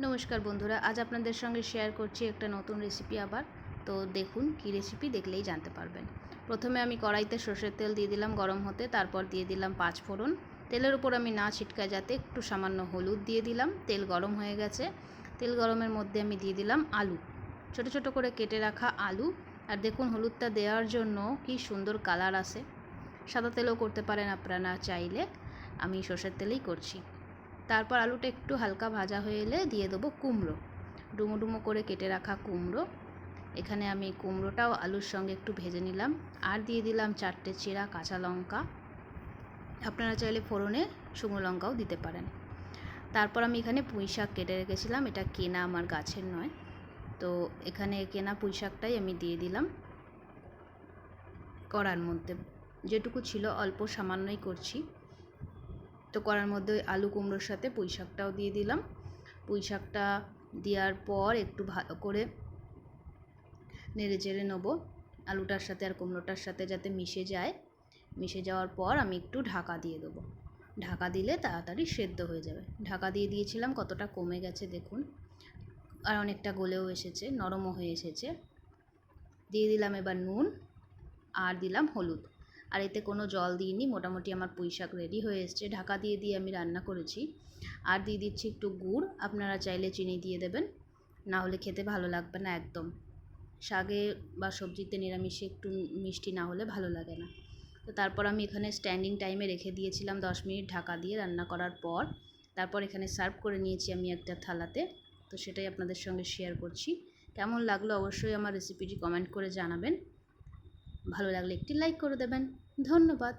নমস্কার বন্ধুরা, আজ আপনাদের সঙ্গে শেয়ার করছি একটা নতুন রেসিপি আবার। তো দেখুন কি রেসিপি, দেখলেই জানতে পারবেন। প্রথমে আমি কড়াইতে সর্ষের তেল দিয়ে দিলাম গরম হতে, তারপর দিয়ে দিলাম 5 ফোড়ন। তেলের উপর আমি না ছিটকায় যাতে একটু সামান্য হলুদ দিয়ে দিলাম। তেল গরম হয়ে গেছে, তেল গরমের মধ্যে আমি দিয়ে দিলাম আলু, ছোট ছোট করে কেটে রাখা আলু। আর দেখুন হলুদটা দেওয়ার জন্য কি সুন্দর কালার আসে। সাদা তেলেও করতে পারেন আপনারা চাইলে, আমি সর্ষের তেলেই করছি। তারপর আলুটা একটু হালকা ভাজা হয়ে এলে দিয়ে দেবো কুমড়ো, ডুমো ডুমো করে কেটে রাখা কুমড়ো। এখানে আমি কুমড়োটাও আলুর সঙ্গে একটু ভেজে নিলাম। আর দিয়ে দিলাম 4টে চেরা কাঁচা লঙ্কা। আপনারা চাইলে ফোড়নে শুকনো লঙ্কাও দিতে পারেন। তারপর আমি এখানে পুঁই শাক কেটে রেখেছিলাম, এটা কেনা, আমার গাছের নয়। তো এখানে কেনা পুঁই শাকটাই আমি দিয়ে দিলাম কড়ার মধ্যে। যেটুকু ছিল অল্প সামান্যই করছি। তো কড়ার মধ্যে আলু কুমড়োর সাথে পুঁই শাকটাও দিয়ে দিলাম। পুঁই শাকটা দেওয়ার পর একটু ভালো করে নেড়ে চেড়ে নেবো আলুটার সাথে আর কুমড়োটার সাথে, যাতে মিশে যায়। মিশে যাওয়ার পর আমি একটু ঢাকা দিয়ে দেবো। ঢাকা দিলে তাড়াতাড়ি সেদ্ধ হয়ে যাবে। ঢাকা দিয়ে দিয়েছিলাম, কতটা কমে গেছে দেখুন, আর অনেকটা গলেও এসেছে, নরমও হয়ে এসেছে। দিয়ে দিলাম এবার নুন, আর দিলাম হলুদ। আর এতে কোনো জল দিইনি, মোটামুটি আমার পুঁই শাক রেডি হয়ে এসছে। ঢাকা দিয়ে আমি রান্না করেছি। আর দিয়ে দিচ্ছি একটু গুড়, আপনারা চাইলে চিনি দিয়ে দেবেন, না হলে খেতে ভালো লাগবে না একদম। শাকে বা সবজিতে নিরামিষে একটু মিষ্টি না হলে ভালো লাগে না। তো তারপর আমি এখানে স্ট্যান্ডিং টাইমে রেখে দিয়েছিলাম 10 মিনিট ঢাকা দিয়ে রান্না করার পর। তারপর এখানে সার্ভ করে নিয়েছি আমি একটা থালাতে। তো সেটাই আপনাদের সঙ্গে শেয়ার করছি। কেমন লাগলো অবশ্যই আমার রেসিপিটি কমেন্ট করে জানাবেন। ভালো লাগলে একটি লাইক করে দেবেন। ধন্যবাদ।